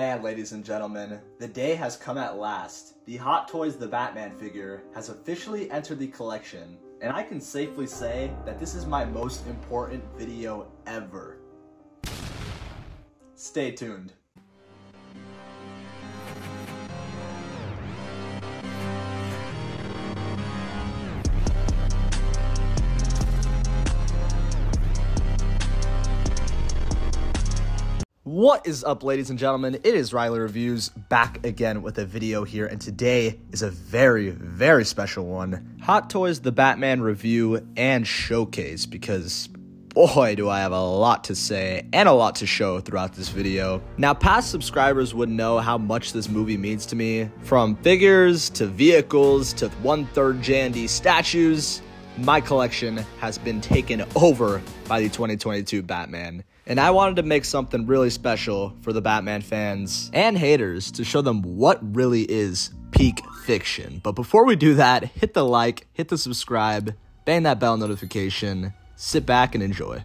man, ladies and gentlemen, the day has come at last. The Hot Toys The Batman figure has officially entered the collection, and I can safely say that this is my most important video ever. Stay tuned. What is up, ladies and gentlemen? It is Riley Reviews back again with a video here, and today is a very, very special one. Hot Toys The Batman review and showcase, because boy do I have a lot to say and a lot to show throughout this video. Now, past subscribers would know how much this movie means to me. From figures to vehicles to 1/3 J&D statues, my collection has been taken over by the 2022 Batman. And I wanted to make something really special for the Batman fans and haters to show them what really is peak fiction. But before we do that, hit the like, hit the subscribe, bang that bell notification, sit back and enjoy.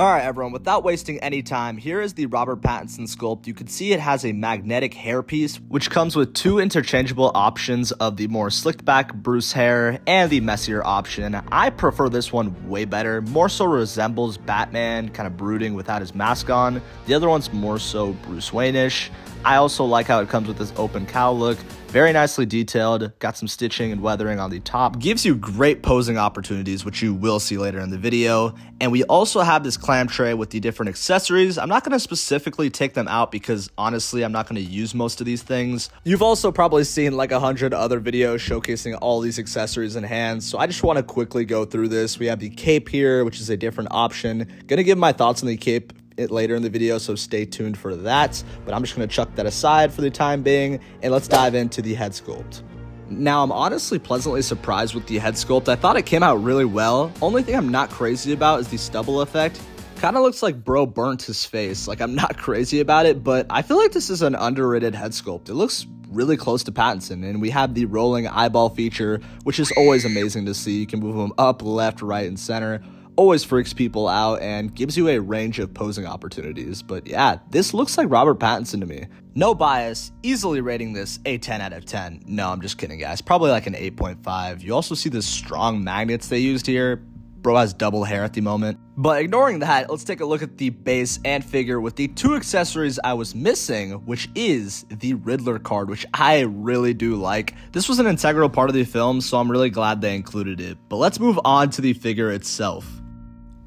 Alright everyone, without wasting any time, here is the Robert Pattinson sculpt. You can see it has a magnetic hairpiece, which comes with two interchangeable options of the more slicked back Bruce hair and the messier option. I prefer this one way better, more so resembles Batman, kind of brooding without his mask on. The other one's more so Bruce Wayne-ish. I also like how it comes with this open cowl look. Very nicely detailed, got some stitching and weathering on the top. Gives you great posing opportunities, which you will see later in the video. And we also have this clam tray with the different accessories. I'm not going to specifically take them out because honestly, I'm not going to use most of these things. You've also probably seen like 100 other videos showcasing all these accessories and hands. So I just want to quickly go through this. We have the cape here, which is a different option. Gonna give my thoughts on the cape later in the video, so stay tuned for that, but I'm just going to chuck that aside for the time being, and let's dive into the head sculpt. Now, I'm honestly pleasantly surprised with the head sculpt. I thought it came out really well. Only thing I'm not crazy about is the stubble effect. Kind of looks like bro burnt his face. Like, I'm not crazy about it, but I feel like this is an underrated head sculpt. It looks really close to Pattinson, and we have the rolling eyeball feature, which is always amazing to see. You can move them up, left, right, and center. Always freaks people out and gives you a range of posing opportunities. But yeah, this looks like Robert Pattinson to me. No bias, easily rating this a 10 out of 10. No, I'm just kidding, guys. Probably like an 8.5. You also see the strong magnets they used here. Bro has double hair at the moment. But ignoring that, let's take a look at the base and figure with the two accessories I was missing, which is the Riddler card, which I really do like. This was an integral part of the film, so I'm really glad they included it. But let's move on to the figure itself.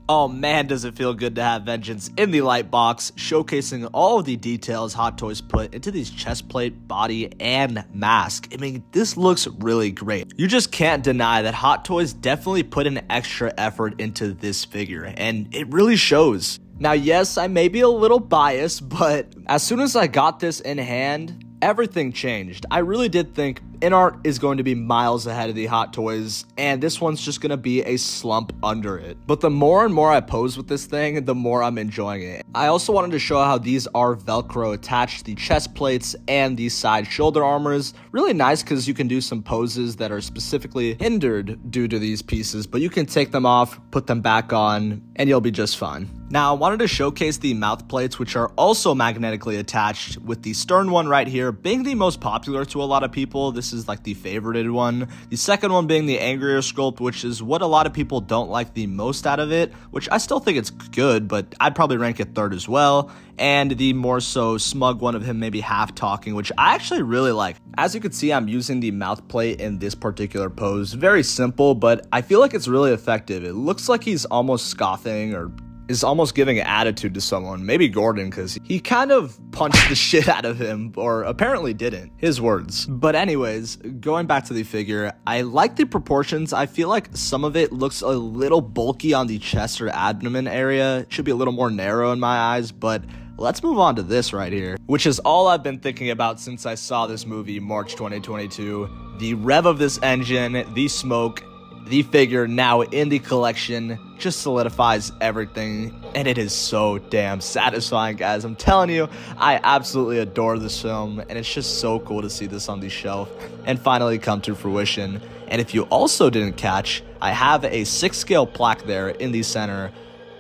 Oh man, does it feel good to have Vengeance in the light box, showcasing all of the details Hot Toys put into these chest plate, body, and mask. I mean, this looks really great. You just can't deny that Hot Toys definitely put an extra effort into this figure, and it really shows. Now, yes, I may be a little biased, but as soon as I got this in hand, everything changed. I really did think InArt is going to be miles ahead of the Hot Toys, and this one's just going to be a slump under it. But the more and more I pose with this thing, the more I'm enjoying it. I also wanted to show how these are Velcro attached to the chest plates and the side shoulder armors. Really nice because you can do some poses that are specifically hindered due to these pieces, but you can take them off, put them back on, and you'll be just fine. Now, I wanted to showcase the mouth plates, which are also magnetically attached, with the stern one right here being the most popular to a lot of people. This is like the favorited one. The second one being the angrier sculpt, which is what a lot of people don't like the most out of it, which I still think it's good, but I'd probably rank it third as well. And the more so smug one of him maybe half talking, which I actually really like. As you can see, I'm using the mouth plate in this particular pose. Very simple, but I feel like it's really effective. It looks like he's almost scoffing or is almost giving an attitude to someone, maybe Gordon, because he kind of punched the shit out of him, or apparently didn't, his words. But anyways, going back to the figure, I like the proportions. I feel like some of it looks a little bulky on the chest or abdomen area. It should be a little more narrow in my eyes, but let's move on to this right here, which is all I've been thinking about since I saw this movie March 2022. The rev of this engine, the smoke, the figure now in the collection just solidifies everything, and it is so damn satisfying, guys. I'm telling you, I absolutely adore this film, and it's just so cool to see this on the shelf and finally come to fruition. And if you also didn't catch, I have a 6-scale plaque there in the center,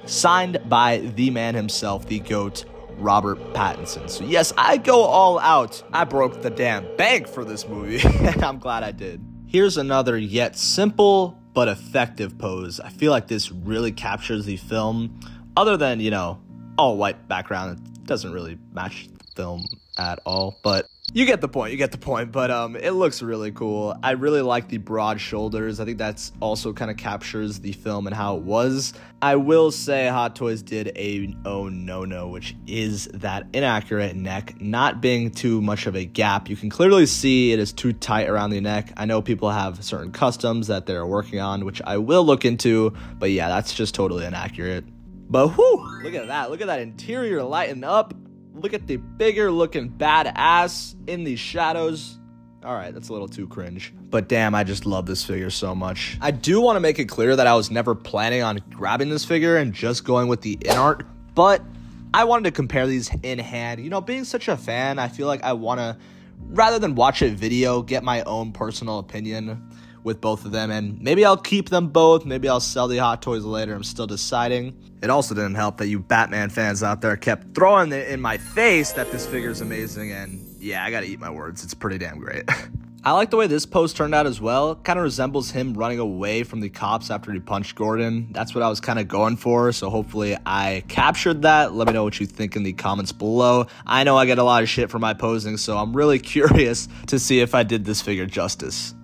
signed by the man himself, the GOAT, Robert Pattinson. So yes, I go all out. I broke the damn bank for this movie, and I'm glad I did. Here's another yet simple but effective pose. I feel like this really captures the film, other than, you know, all white background. It doesn't really match the film at all, but you get the point, but it looks really cool. I really like the broad shoulders. I think that's also kind of captures the film and how it was. I will say Hot Toys did a oh no, which is that inaccurate neck not being too much of a gap. You can clearly see it is too tight around the neck. I know people have certain customs that they're working on, which I will look into, but yeah, that's just totally inaccurate. But whew, look at that interior lighten up. Look at the bigger looking badass in these shadows. All right, that's a little too cringe. But damn, I just love this figure so much. I do want to make it clear that I was never planning on grabbing this figure and just going with the InArt, but I wanted to compare these in hand. You know, being such a fan, I feel like I want to, rather than watch a video, get my own personal opinion with both of them, and maybe I'll keep them both, maybe I'll sell the Hot Toys later. I'm still deciding. It also didn't help that you Batman fans out there kept throwing it in my face that this figure is amazing, and yeah, I gotta eat my words. It's pretty damn great. I like the way this pose turned out as well. Kind of resembles him running away from the cops after he punched Gordon. That's what I was kind of going for, so hopefully I captured that. Let me know what you think in the comments below. I know I get a lot of shit for my posing, so I'm really curious to see if I did this figure justice.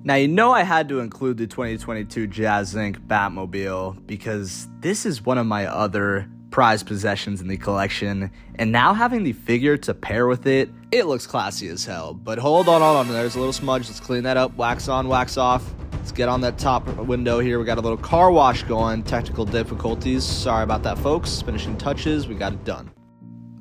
Now, you know I had to include the 2022 Jazz Inc. Batmobile because this is one of my other prized possessions in the collection, and now having the figure to pair with it, it looks classy as hell. But hold on, there's a little smudge. Let's clean that up. Wax on, wax off. Let's get on that top window here. We got a little car wash going. Technical difficulties. Sorry about that, folks. Finishing touches. We got it done.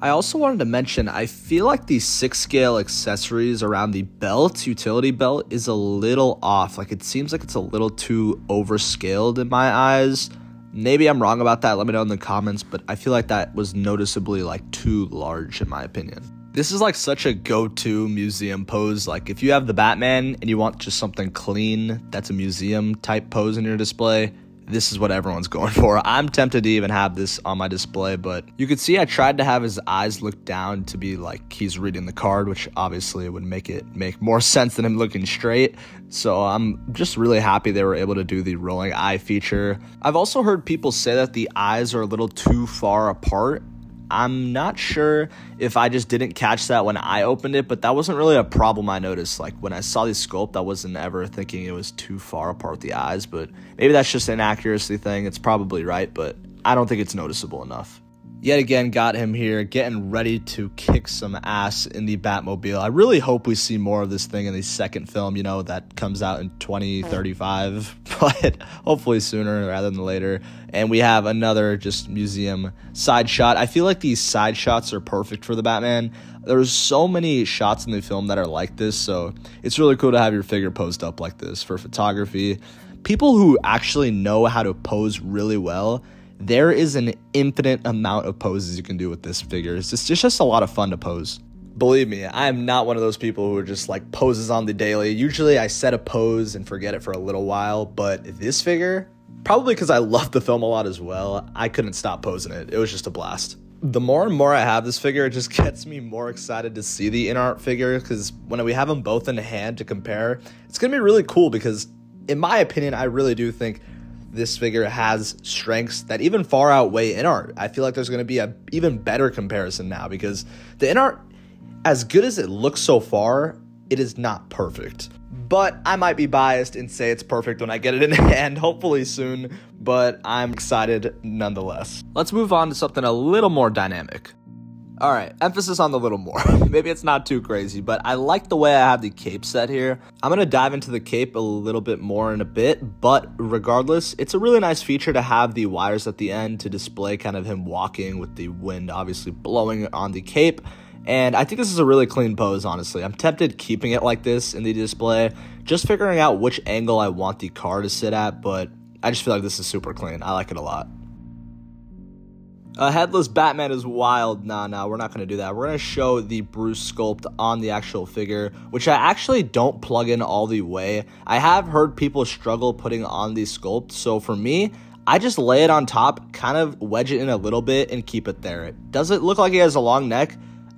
I also wanted to mention, I feel like the 6-scale accessories around the belt, utility belt, is a little off. Like, it seems like it's a little too overscaled in my eyes. Maybe I'm wrong about that. Let me know in the comments, but I feel like that was noticeably, like, too large in my opinion. This is, like, such a go-to museum pose. Like, if you have the Batman and you want just something clean that's a museum-type pose in your display, this is what everyone's going for. I'm tempted to even have this on my display, but you could see I tried to have his eyes look down to be like he's reading the card, which obviously would make more sense than him looking straight. So I'm just really happy they were able to do the rolling eye feature. I've also heard people say that the eyes are a little too far apart. I'm not sure if I just didn't catch that when I opened it, but that wasn't really a problem I noticed. Like, when I saw the sculpt, I wasn't ever thinking it was too far apart, the eyes, but maybe that's just an accuracy thing. It's probably right, but I don't think it's noticeable enough. Yet again, got him here, getting ready to kick some ass in the Batmobile. I really hope we see more of this thing in the second film, you know, that comes out in 2035, but hopefully sooner rather than later. And we have another just museum side shot. I feel like these side shots are perfect for the Batman. There's so many shots in the film that are like this, so it's really cool to have your figure posed up like this for photography. People who actually know how to pose really well, there is an infinite amount of poses you can do with this figure. It's just a lot of fun to pose. Believe me, I am not one of those people who are just like poses on the daily. Usually I set a pose and forget it for a little while, but this figure, probably because I love the film a lot as well, I couldn't stop posing it. It was just a blast. The more and more I have this figure, it just gets me more excited to see the InArt figure, because when we have them both in hand to compare, it's going to be really cool because, in my opinion, I really do think this figure has strengths that even far outweigh InArt. I feel like there's going to be an even better comparison now because the InArt, as good as it looks so far, it is not perfect. But I might be biased and say it's perfect when I get it in hand, hopefully soon, but I'm excited nonetheless. Let's move on to something a little more dynamic. All right, emphasis on the little more. Maybe it's not too crazy, but I like the way I have the cape set here. I'm going to dive into the cape a little bit more in a bit, but regardless, it's a really nice feature to have the wires at the end to display kind of him walking with the wind obviously blowing on the cape. And I think this is a really clean pose, honestly. I'm tempted keeping it like this in the display, just figuring out which angle I want the car to sit at, but I just feel like this is super clean. I like it a lot. A headless Batman is wild. Nah, we're not going to do that. We're going to show the Bruce sculpt on the actual figure, which I actually don't plug in all the way. I have heard people struggle putting on the sculpt, so for me, I just lay it on top, kind of wedge it in a little bit, and keep it there. Does it look like he has a long neck?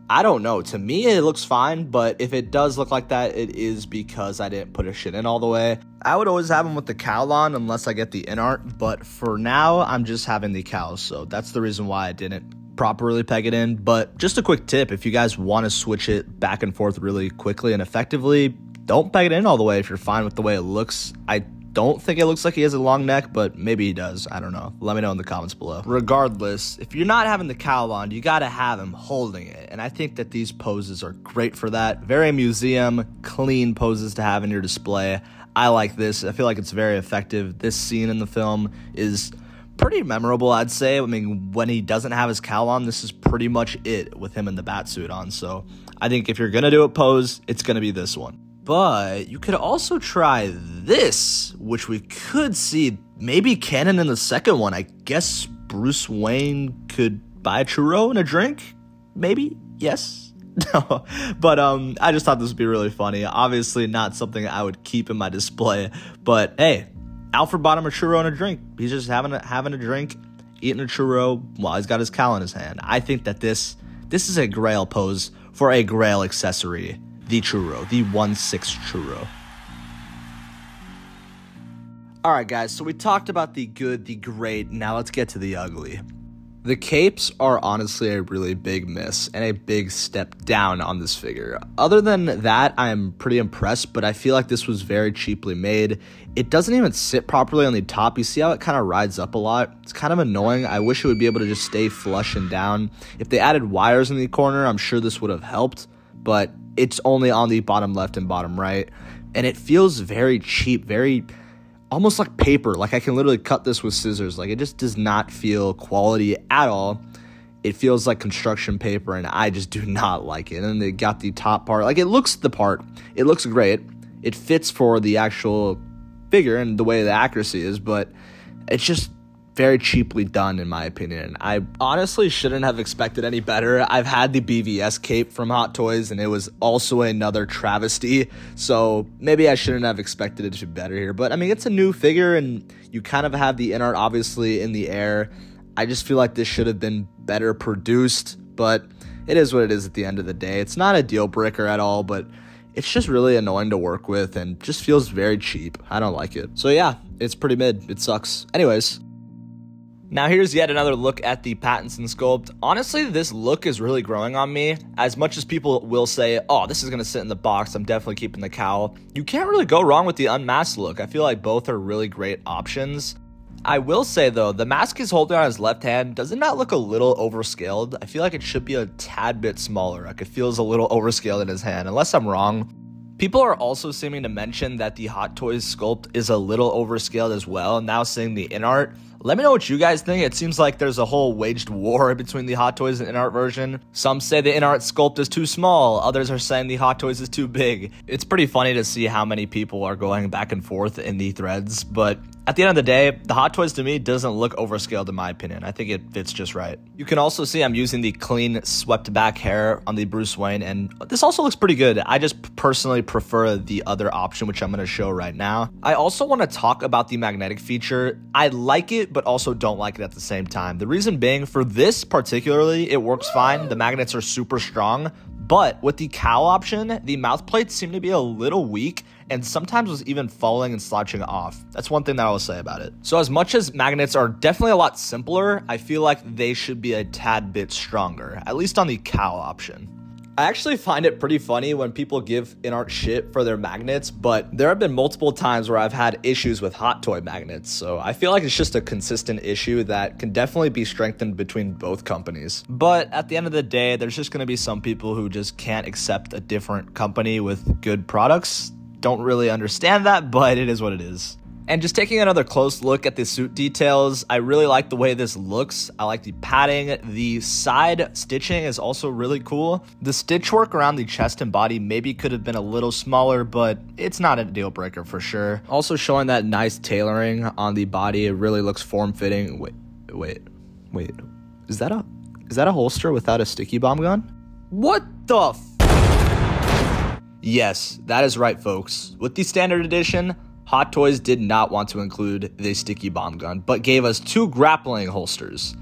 I don't know. To me, it looks fine, but if it does look like that, it is because I didn't put his shit in all the way. I would always have him with the cowl on unless I get the InArt, but for now, I'm just having the cowl, so that's the reason why I didn't properly peg it in. But just a quick tip, if you guys want to switch it back and forth really quickly and effectively, don't peg it in all the way if you're fine with the way it looks. I don't think it looks like he has a long neck, but maybe he does. I don't know. Let me know in the comments below. Regardless, if you're not having the cowl on, you gotta have him holding it. And I think that these poses are great for that. Very museum, clean poses to have in your display. I like this. I feel like it's very effective. This scene in the film is pretty memorable, I'd say. I mean, when he doesn't have his cowl on, this is pretty much it with him in the bat suit on. So I think if you're gonna do a pose, it's gonna be this one. But you could also try this, which we could see maybe canon in the second one. I guess Bruce Wayne could buy a churro and a drink? Maybe? Yes? No. But I just thought this would be really funny. Obviously not something I would keep in my display. But hey, Alfred bought him a churro and a drink. He's just having a drink, eating a churro while he's got his cowl in his hand. I think that this is a grail pose for a grail accessory. The churro, the 1/6 churro. Alright guys, so we talked about the good, the great, now let's get to the ugly. The capes are honestly a really big miss and a big step down on this figure. Other than that, I am pretty impressed, but I feel like this was very cheaply made. It doesn't even sit properly on the top. You see how it kind of rides up a lot? It's kind of annoying. I wish it would be able to just stay flush and down. If they added wires in the corner, I'm sure this would have helped, but it's only on the bottom left and bottom right, and it feels very cheap, very almost like paper. Like I can literally cut this with scissors. Like it just does not feel quality at all. It feels like construction paper, and I just do not like it. And then they got the top part. Like it looks the part. It looks great. It fits for the actual figure and the way the accuracy is, but it's just very cheaply done in my opinion. I honestly shouldn't have expected any better. I've had the BVS cape from Hot Toys and it was also another travesty, so maybe I shouldn't have expected it to be better here. But I mean, it's a new figure and you kind of have the InArt obviously in the air. I just feel like this should have been better produced, but it is what it is at the end of the day. It's not a deal breaker at all, but it's just really annoying to work with and just feels very cheap. I don't like it. So yeah, it's pretty mid. It sucks. Anyways, now here's yet another look at the Pattinson sculpt. Honestly, this look is really growing on me. As much as people will say, oh, this is going to sit in the box, I'm definitely keeping the cowl. You can't really go wrong with the unmasked look. I feel like both are really great options. I will say though, the mask he's holding on his left hand, does it not look a little overscaled? I feel like it should be a tad bit smaller. Like it feels a little overscaled in his hand, unless I'm wrong. People are also seeming to mention that the Hot Toys sculpt is a little overscaled as well. Now seeing the InArt, let me know what you guys think. It seems like there's a whole waged war between the Hot Toys and InArt version. Some say the InArt sculpt is too small. Others are saying the Hot Toys is too big. It's pretty funny to see how many people are going back and forth in the threads, but at the end of the day, the Hot Toys to me doesn't look overscaled in my opinion. I think it fits just right. You can also see I'm using the clean swept back hair on the Bruce Wayne, and this also looks pretty good. I just personally prefer the other option, which I'm going to show right now. I also want to talk about the magnetic feature. I like it, but also don't like it at the same time. The reason being, for this particularly, it works fine. The magnets are super strong, but with the cowl option, the mouth plates seem to be a little weak and sometimes was even falling and slouching off. That's one thing that I will say about it. So as much as magnets are definitely a lot simpler, I feel like they should be a tad bit stronger, at least on the cowl option. I actually find it pretty funny when people give InArt shit for their magnets, but there have been multiple times where I've had issues with Hot Toy magnets, so I feel like it's just a consistent issue that can definitely be strengthened between both companies. But at the end of the day, there's just going to be some people who just can't accept a different company with good products. Don't really understand that, but it is what it is. And just taking another close look at the suit details, I really like the way this looks. I like the padding. The side stitching is also really cool. The stitch work around the chest and body maybe could have been a little smaller, but it's not a deal breaker for sure. Also showing that nice tailoring on the body. It really looks form-fitting. Wait. Is that a holster without a sticky bomb gun? What the f? Yes, that is right, folks. With the standard edition, Hot Toys did not want to include the sticky bomb gun, but gave us 2 grappling holsters.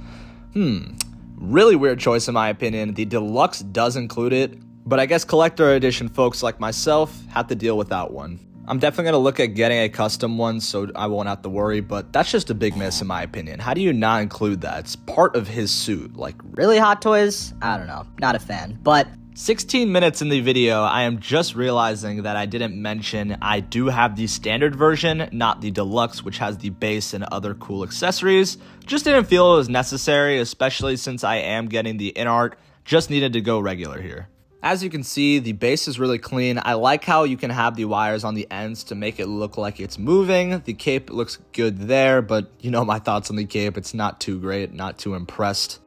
Really weird choice in my opinion. The deluxe does include it, but I guess collector edition folks like myself have to deal without one. I'm definitely going to look at getting a custom one so I won't have to worry, but that's just a big miss in my opinion. How do you not include that? It's part of his suit. Like, really, Hot Toys? I don't know. Not a fan, but 16 minutes in the video, I am just realizing that I didn't mention I do have the standard version, not the deluxe, which has the base and other cool accessories. Just didn't feel it was necessary, especially since I am getting the InArt. Just needed to go regular here. As you can see, the base is really clean. I like how you can have the wires on the ends to make it look like it's moving. The cape looks good there, but you know my thoughts on the cape. It's not too great, not too impressed.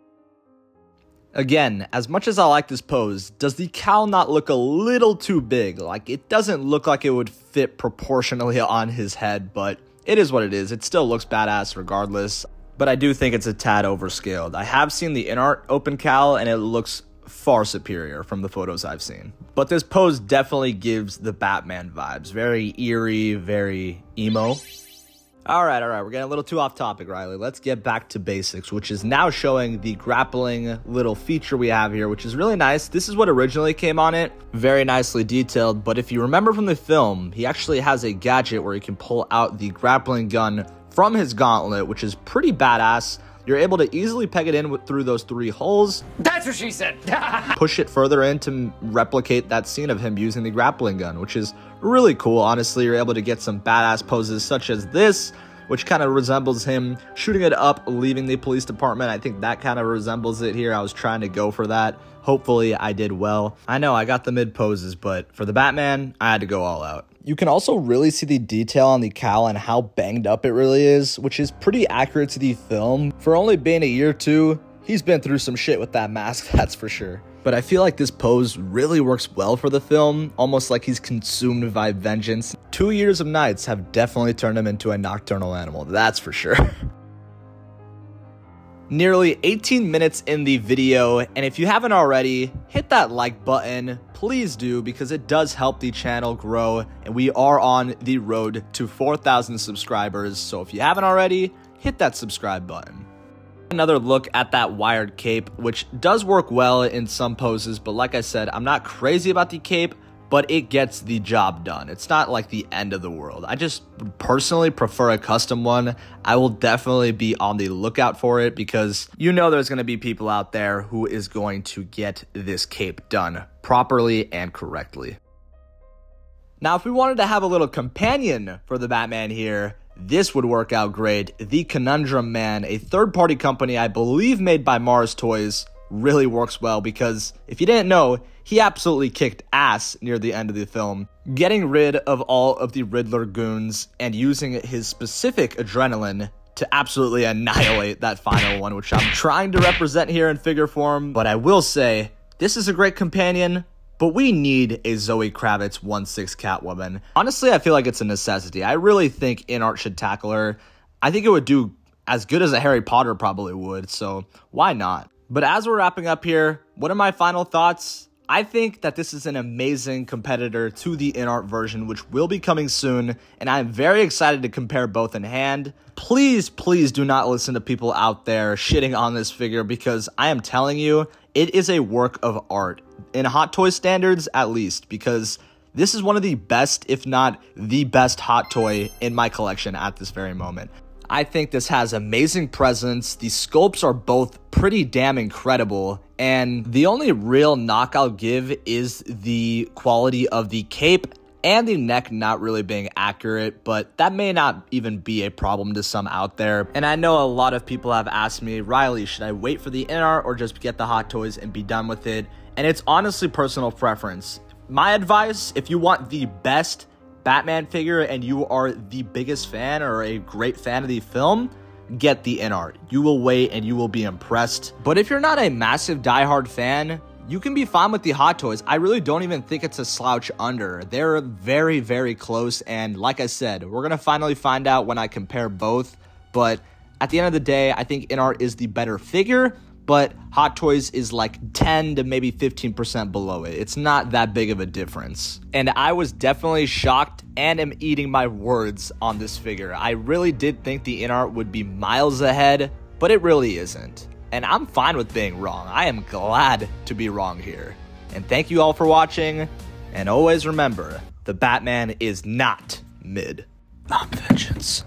Again, as much as I like this pose, does the cowl not look a little too big? Like, it doesn't look like it would fit proportionally on his head, but it is what it is. It still looks badass regardless, but I do think it's a tad overscaled. I have seen the InArt open cowl, and it looks far superior from the photos I've seen. But this pose definitely gives the Batman vibes. Very eerie, very emo. All right, we're getting a little too off topic, Riley. Let's get back to basics, which is now showing the grappling little feature we have here, which is really nice. This is what originally came on it. Very nicely detailed, but if you remember from the film, he actually has a gadget where he can pull out the grappling gun from his gauntlet, which is pretty badass. You're able to easily peg it in through those 3 holes. that's what she said. Push it further in to replicate that scene of him using the grappling gun, which is really cool. Honestly, you're able to get some badass poses such as this, which kind of resembles him shooting it up, leaving the police department. I think that kind of resembles it here. I was trying to go for that. Hopefully, I did well. I know I got the mid poses, but for the Batman, I had to go all out. You can also really see the detail on the cowl and how banged up it really is, which is pretty accurate to the film. For only being a year or 2, he's been through some shit with that mask, that's for sure. But I feel like this pose really works well for the film, almost like he's consumed by vengeance. 2 years of nights have definitely turned him into a nocturnal animal, that's for sure. Nearly 18 minutes in the video, and if you haven't already, hit that like button. Please do, because it does help the channel grow, and we are on the road to 4,000 subscribers. So if you haven't already, hit that subscribe button. Another look at that wired cape, which does work well in some poses, but like I said, I'm not crazy about the cape, but it gets the job done. It's not like the end of the world. I just personally prefer a custom one. I will definitely be on the lookout for it, because you know there's going to be people out there who is going to get this cape done properly and correctly. Now, if we wanted to have a little companion for the Batman here, this would work out great. The Conundrum Man, a third-party company I believe made by Mars Toys, really works well, because if you didn't know, he absolutely kicked ass near the end of the film, getting rid of all of the Riddler goons and using his specific adrenaline to absolutely annihilate that final one, which I'm trying to represent here in figure form. But I will say, this is a great companion, but we need a Zoe Kravitz 1/6 Catwoman. Honestly, I feel like it's a necessity. I really think InArt should tackle her. I think it would do as good as a Harry Potter probably would, so why not? But as we're wrapping up here, what are my final thoughts? I think that this is an amazing competitor to the InArt version, which will be coming soon, and I'm very excited to compare both in hand. Please, please do not listen to people out there shitting on this figure, because I am telling you, it is a work of art, in Hot Toy standards at least, because this is one of the best, if not the best Hot Toy in my collection at this very moment. I think this has amazing presence. The sculpts are both pretty damn incredible, and the only real knock I'll give is the quality of the cape and the neck not really being accurate, but that may not even be a problem to some out there. And I know a lot of people have asked me, Riley, should I wait for the InArt or just get the Hot Toys and be done with it? And it's honestly personal preference. My advice, if you want the best Batman figure and you are the biggest fan or a great fan of the film, get the InArt. You will wait and you will be impressed. But if you're not a massive diehard fan, you can be fine with the Hot Toys. I really don't even think it's a slouch under. They're very, very close, and like I said, we're gonna finally find out when I compare both. But at the end of the day, I think InArt is the better figure, but Hot Toys is like 10 to maybe 15% below it. It's not that big of a difference. And I was definitely shocked and am eating my words on this figure. I really did think the InArt would be miles ahead, but it really isn't. And I'm fine with being wrong. I am glad to be wrong here. And thank you all for watching, and always remember, the Batman is not mid. Not vengeance.